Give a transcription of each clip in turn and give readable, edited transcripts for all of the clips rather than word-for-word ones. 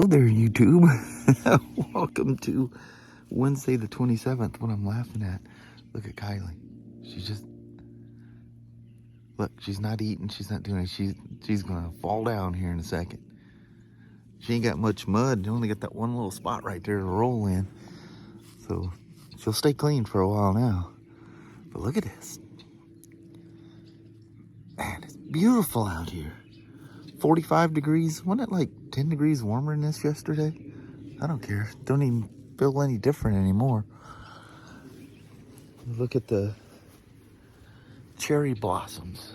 Hello there, YouTube. Welcome to Wednesday the 27th. What I'm laughing at. Look at Kylie. She's just... Look, she's not eating. She's not doing it. She's going to fall down here in a second. She ain't got much mud. You only got that one little spot right there to roll in. So she'll stay clean for a while now. But look at this. Man, it's beautiful out here. 45 degrees. Wasn't it like 10 degrees warmer than this yesterday? I don't care. Don't even feel any different anymore. Look at the cherry blossoms.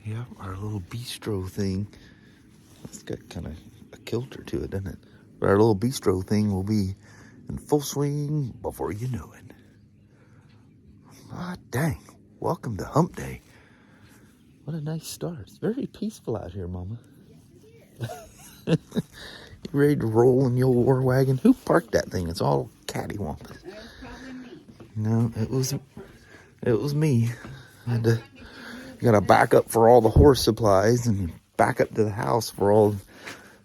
Yeah, our little bistro thing. It's got kind of a kilter to it, doesn't it? But our little bistro thing will be in full swing before you know it. Ah, dang. Welcome to Hump Day. What a nice start. It's very peaceful out here, Mama. You ready to roll in your war wagon? Who parked that thing? It's all cattywampus. That was probably me. No, it was me. I had to, you gotta back up for all the horse supplies and back up to the house for all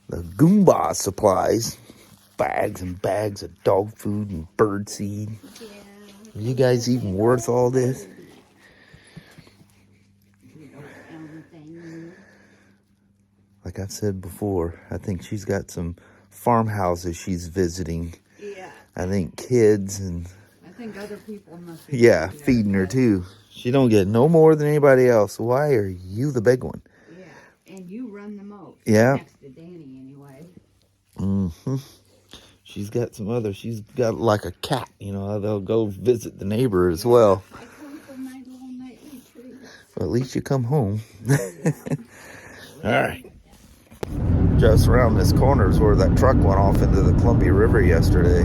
the Goomba supplies. Bags and bags of dog food and bird seed. Yeah. Are you guys even worth all this? Like I've said before, I think she's got some farmhouses she's visiting. Yeah. I think kids and... I think other people must be... Yeah, feeding her too. She don't get no more than anybody else. Why are you the big one? Yeah, and you run the most. Yeah. Next to Danny, anyway. Mm-hmm. She's got got like a cat, you know, they'll go visit the neighbor as well. I come for my little nightly treat. Well, at least you come home. All right. Just around this corner is where that truck went off into the Columbia River yesterday.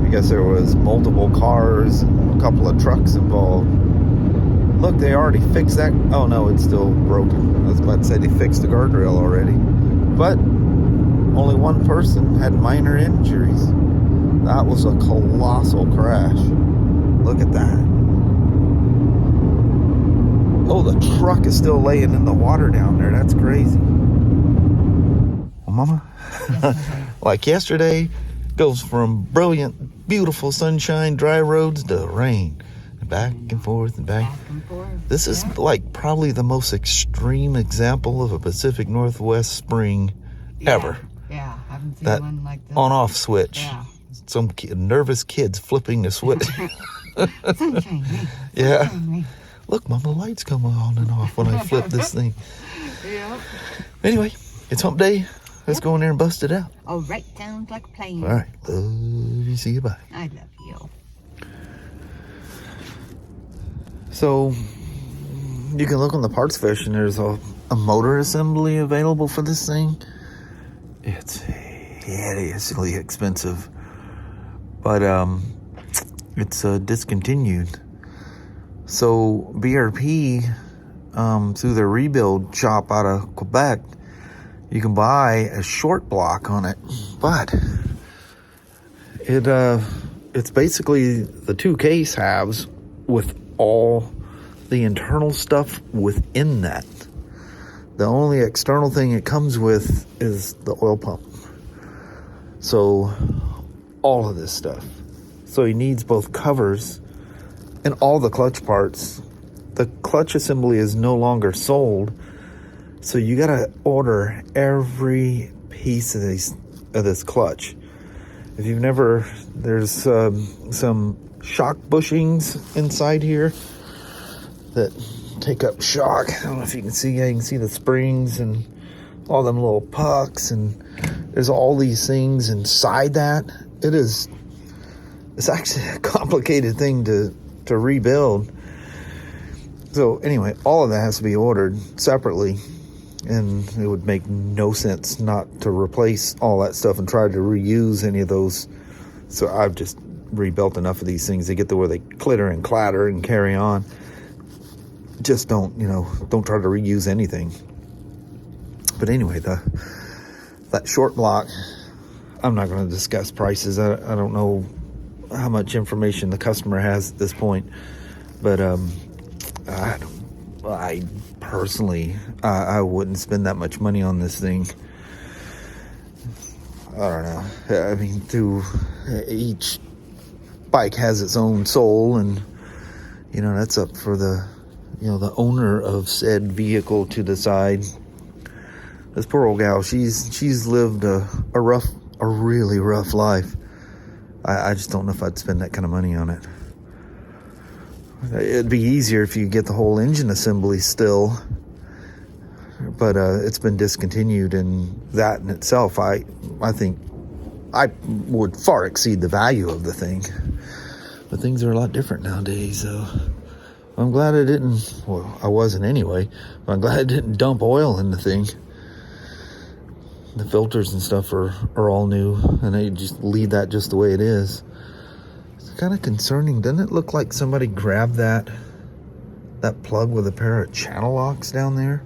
I guess there was multiple cars and a couple of trucks involved. Look, they already fixed that. Oh no, it's still broken. I was about to say they fixed the guardrail already. But only one person had minor injuries. That was a colossal crash. Look at that. Oh, the truck is still laying in the water down there. That's crazy. Well, Mama, like yesterday, goes from brilliant, beautiful sunshine, dry roads to rain. Back and forth and back. Back and forth. This is like probably the most extreme example of a Pacific Northwest spring ever. Yeah, I haven't seen That one like this. on-off switch. Yeah. Some nervous kids flipping the switch. Sunshine rain. Yeah. Sunshine rain. Look, Mom, the lights come on and off when I flip this thing. Yeah. Anyway, it's Hump Day. Let's go in there and bust it out. Oh, right, sounds like a plane. All right. Love you. See you. Bye. I love you. So, you can look on the parts fish and there's a motor assembly available for this thing. It's hideously expensive. But, it's discontinued. So BRP, through their rebuild shop out of Quebec, you can buy a short block on it, but it's basically the two case halves with all the internal stuff within that. The only external thing it comes with is the oil pump. So all of this stuff. So he needs both covers and all the clutch parts. The clutch assembly is no longer sold, so you gotta order every piece of this clutch. If you've never, there's some shock bushings inside here that take up shock. I don't know if you can see. Yeah, you can see the springs and all them little pucks, and there's all these things inside that. It's actually a complicated thing to rebuild. So anyway, all of that has to be ordered separately, and it would make no sense not to replace all that stuff and try to reuse any of those. So I've just rebuilt enough of these things to get to where they clitter and clatter and carry on. Just don't try to reuse anything. But anyway, that short block, I'm not going to discuss prices. I don't know how much information the customer has at this point, but I personally, I wouldn't spend that much money on this thing. I don't know. I mean, each bike has its own soul, and that's up for the owner of said vehicle to decide. This poor old gal, she's lived a really rough life. I just don't know if I'd spend that kind of money on it. It'd be easier if you get the whole engine assembly still, but it's been discontinued, and that in itself, I think I would far exceed the value of the thing. But things are a lot different nowadays, so I'm glad I didn't. Well, I wasn't anyway. But I'm glad I didn't dump oil in the thing. The filters and stuff are all new, and they just leave that just the way it is. Kind of concerning. Doesn't it look like somebody grabbed that plug with a pair of channel locks down there?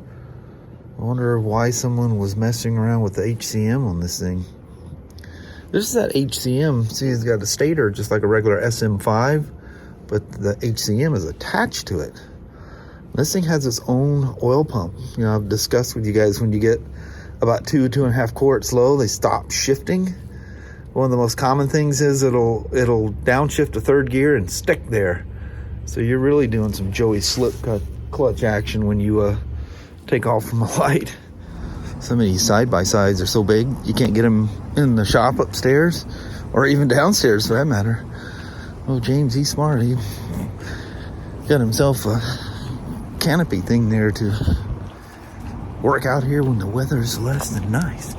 I wonder why someone was messing around with the HCM on this thing. This is that HCM. See, it's got a stator just like a regular SM5, but the HCM is attached to it. This thing has its own oil pump. I've discussed with you guys, when you get about 2.5 quarts low, they stop shifting. One of the most common things is it'll downshift to third gear and stick there. So you're really doing some Joey slip cut clutch action when you take off from a light. Some of these side-by-sides are so big you can't get them in the shop upstairs or even downstairs for that matter. Oh, James, he's smart. He got himself a canopy thing there to work out here when the weather's less than nice.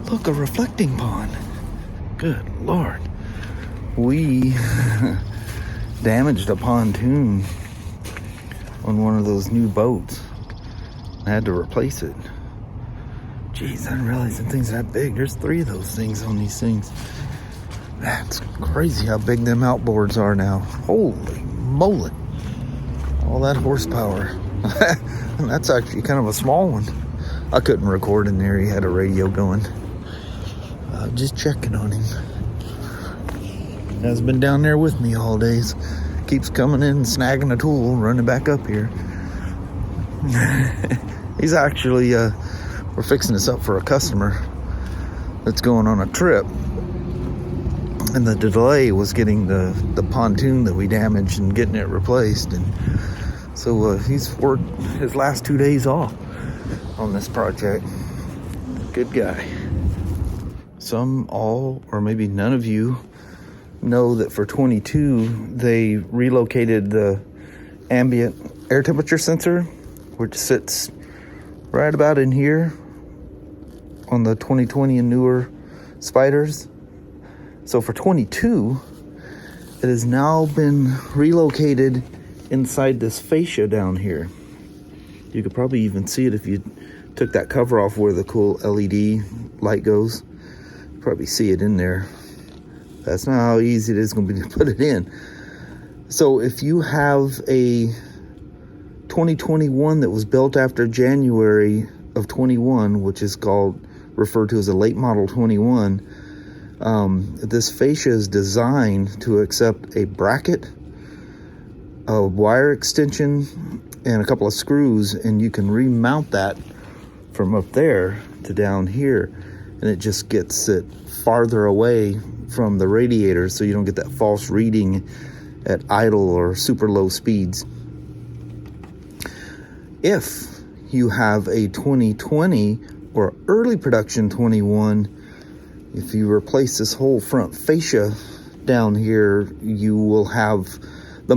Look, a reflecting pond. Good Lord. We damaged a pontoon on one of those new boats. I had to replace it. Jeez, I didn't realize them things that big. There's 3 of those things on these things. That's crazy how big them outboards are now. Holy moly. All that horsepower. And that's actually kind of a small one. I couldn't record in there. He had a radio going. Just checking on him. Has been down there with me all days. Keeps coming in, snagging a tool, running back up here. He's actually, we're fixing this up for a customer that's going on a trip. And the delay was getting the pontoon that we damaged and getting it replaced. And so he's worked his last 2 days off on this project. Good guy. Some, all, or maybe none of you know that for 22 they relocated the ambient air temperature sensor, which sits right about in here on the 2020 and newer Spyders. So for 22, it has now been relocated inside this fascia down here. You could probably even see it if you took that cover off where the cool LED light goes. Probably see it in there. That's not how easy it is going to be to put it in. So if you have a 2021 that was built after January of 21, which is referred to as a late model 21, this fascia is designed to accept a bracket, a wire extension, and a couple of screws, and you can remount that from up there to down here, and it just gets it farther away from the radiator so you don't get that false reading at idle or super low speeds. If you have a 2020 or early production 21, if you replace this whole front fascia down here, you will have the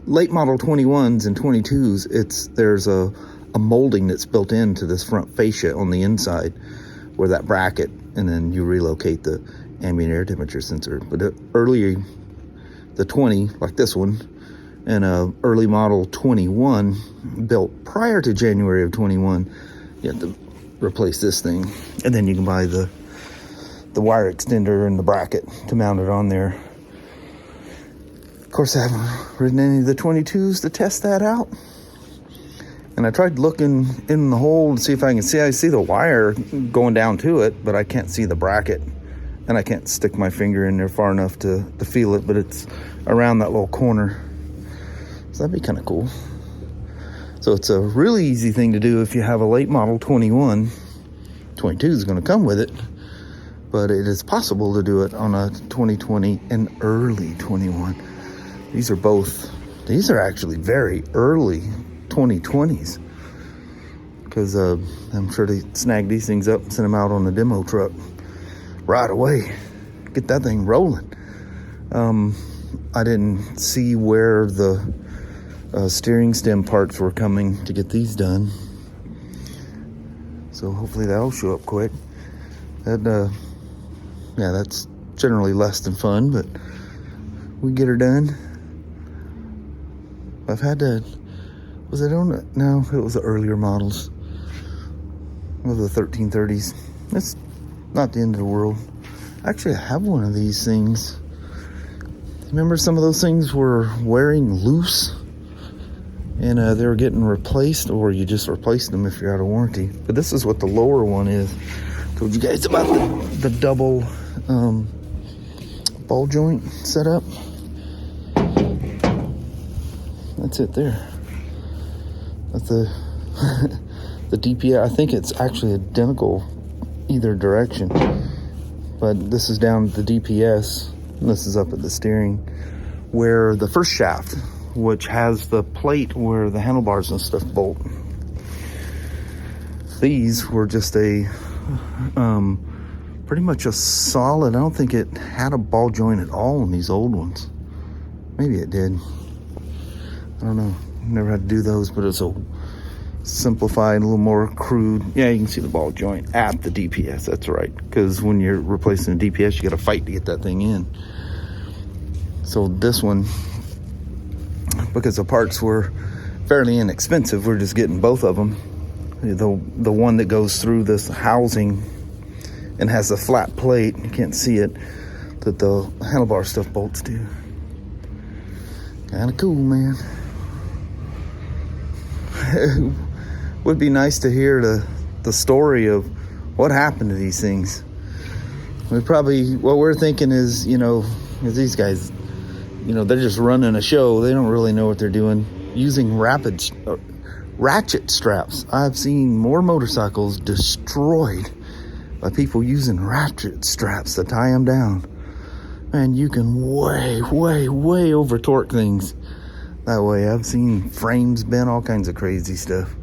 late model 21s and 22s. There's a molding that's built into this front fascia on the inside where that bracket, and then you relocate the ambient air temperature sensor. But earlier, the 20, like this one, and a early model 21 built prior to January of 21, you have to replace this thing, and then you can buy the wire extender and the bracket to mount it on there. Of course, I haven't ridden any of the 22s to test that out. And I tried looking in the hole to see if I can see. I see the wire going down to it, but I can't see the bracket. And I can't stick my finger in there far enough to feel it, but it's around that little corner. So that'd be kind of cool. So it's a really easy thing to do if you have a late model 21. 22 is going to come with it, but it is possible to do it on a 2020 and early 21. These are actually very early 2020s, because I'm sure they snag these things up and send them out on the demo truck right away. Get that thing rolling. I didn't see where the steering stem parts were coming to get these done, so hopefully that'll show up quick. Yeah, that's generally less than fun, but we get her done. I've had to, was it on, no, it was the earlier models of the 1330s. It's not the end of the world. Actually, I have one of these things. Remember, some of those things were wearing loose, and they were getting replaced, or you just replaced them if you're out of warranty. But this is what the lower one is. Told you guys about the double ball joint setup. That's it there. That's the the DPI. I think it's actually identical either direction, but this is down at the DPS, and this is up at the steering, where the first shaft, which has the plate where the handlebars and stuff bolt. These were just a pretty much a solid. I don't think it had a ball joint at all in these old ones. Maybe it did. I don't know. Never had to do those, but it's a simplified, a little more crude. Yeah, you can see the ball joint at the DPS. That's right. Because when you're replacing a DPS, you got to fight to get that thing in. So this one, because the parts were fairly inexpensive, we're just getting both of them. The one that goes through this housing and has a flat plate, you can't see it, that the handlebar stuff bolts to. Kind of cool, man. It would be nice to hear the story of what happened to these things. What we're thinking is, these guys, they're just running a show. They don't really know what they're doing. Using ratchet straps. I've seen more motorcycles destroyed by people using ratchet straps to tie them down. Man, you can way over torque things that way. I've seen frames bent, all kinds of crazy stuff.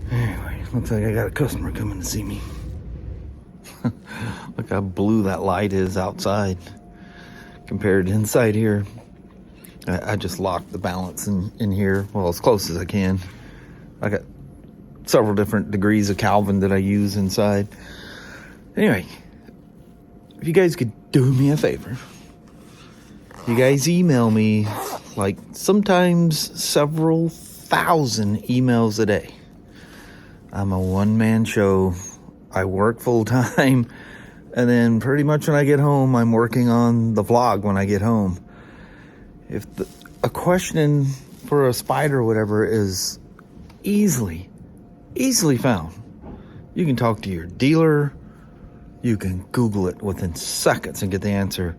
Anyway, looks like I got a customer coming to see me. Look how blue that light is outside compared to inside here. I just locked the balance in here, well, as close as I can. I got several different degrees of Kelvin that I use inside. Anyway, if you guys could do me a favor, you guys email me like sometimes several thousand emails a day. I'm a one-man show. I work full-time, and then pretty much when I get home, I'm working on the vlog when I get home. If a question for a Spyder or whatever is easily found, you can talk to your dealer, you can Google it within seconds and get the answer.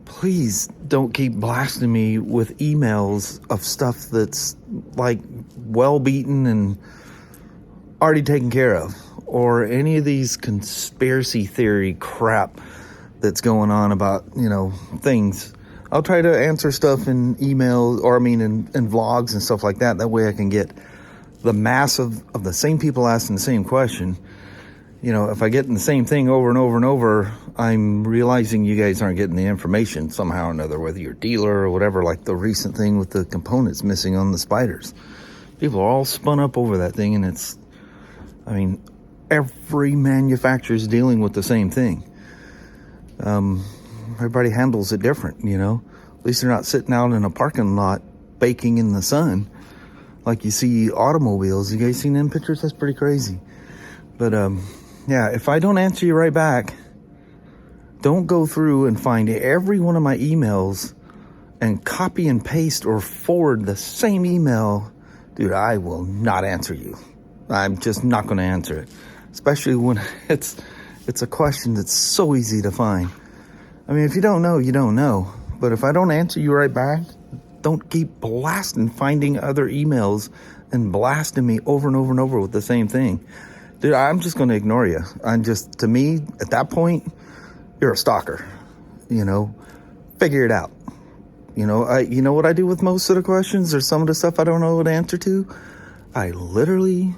Please don't keep blasting me with emails of stuff that's like well beaten and already taken care of, or any of these conspiracy theory crap that's going on about, things. I'll try to answer stuff in emails, or in vlogs and stuff like that. That way I can get the mass of the same people asking the same question. If I get the same thing over and over and over, I'm realizing you guys aren't getting the information somehow or another, whether you're a dealer or whatever, like the recent thing with the components missing on the Spyders. People are all spun up over that thing, and it's, every manufacturer is dealing with the same thing. Everybody handles it different, At least they're not sitting out in a parking lot baking in the sun like you see automobiles. You guys seen them pictures? That's pretty crazy. But yeah, if I don't answer you right back, don't go through and find every one of my emails and copy and paste or forward the same email. Dude, I will not answer you. I'm just not going to answer it, especially when it's a question that's so easy to find. If you don't know, you don't know. But if I don't answer you right back, don't keep blasting, finding other emails and blasting me over and over and over with the same thing. Dude, I'm just going to ignore you. To me, at that point, you're a stalker. You know, figure it out. You know what I do with most of the questions or some of the stuff I don't know the answer to? I literally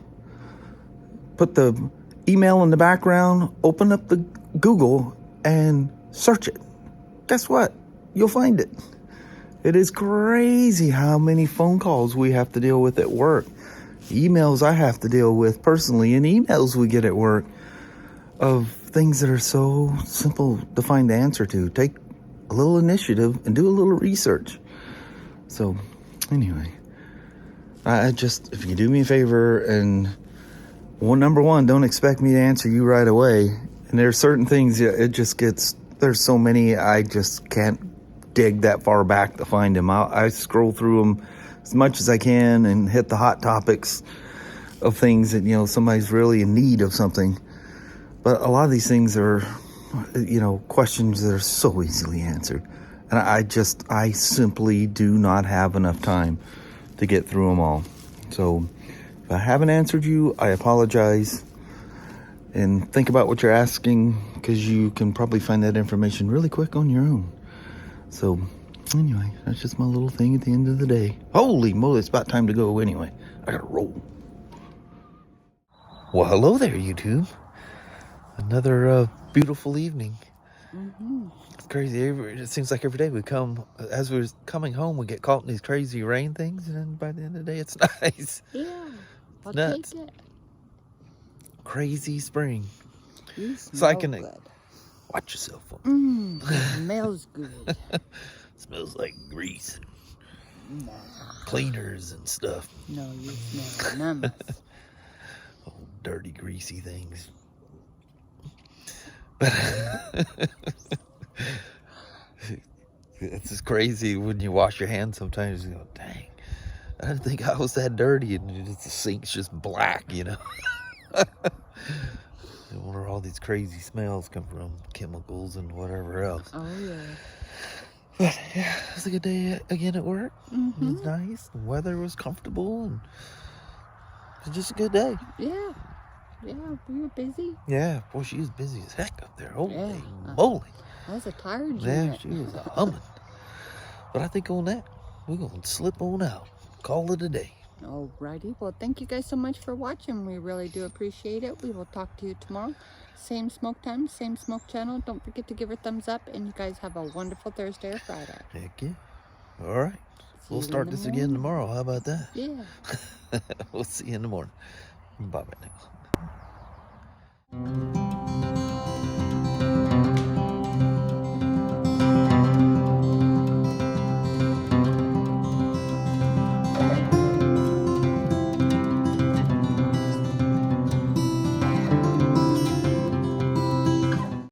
put the email in the background, open up the Google, and search it. Guess what? You'll find it. It is crazy how many phone calls we have to deal with at work, emails I have to deal with personally, and emails we get at work of things that are so simple to find the answer to. Take a little initiative and do a little research. So, anyway, if you do me a favor and number one, don't expect me to answer you right away. And there's certain things, there's so many, I just can't dig that far back to find them. I scroll through them as much as I can and hit the hot topics of things that, somebody's really in need of something. But a lot of these things are, questions that are so easily answered. And I simply do not have enough time to get through them all. So if I haven't answered you, I apologize. And think about what you're asking, because you can probably find that information really quick on your own. So anyway, that's just my little thing at the end of the day. Holy moly, it's about time to go anyway. I gotta roll. Well, hello there, YouTube. Another beautiful evening. Mm-hmm. It's crazy. It seems like every day as we're coming home, we get caught in these crazy rain things, and then by the end of the day, it's nice. Yeah, I'll Nuts. take it. Crazy spring. You So smell I can good. watch yourself. Smells good. Smells like grease and Nah. cleaners and stuff. No, you smell numbers. Oh, dirty, greasy things. It's just crazy when you wash your hands sometimes. You go, dang, I didn't think I was that dirty. And the sink's just black, I wonder where all these crazy smells come from, chemicals and whatever else. Oh, yeah. But yeah, it was a good day again at work. Mm-hmm. It was nice. The weather was comfortable, and it was just a good day. Yeah. Yeah, we were busy. Yeah, boy, she was busy as heck up there. Holy Yeah. moly. I was a tired Yeah, unit. she was humming. But I think on that, we're going to slip on out. Call it a day. Alrighty. Well, thank you guys so much for watching. We really do appreciate it. We will talk to you tomorrow. Same smoke time, same smoke channel. Don't forget to give her a thumbs up. And you guys have a wonderful Thursday or Friday. Heck yeah. All right. We'll start this again tomorrow. How about that? Yeah. We'll see you in the morning. Bye-bye now.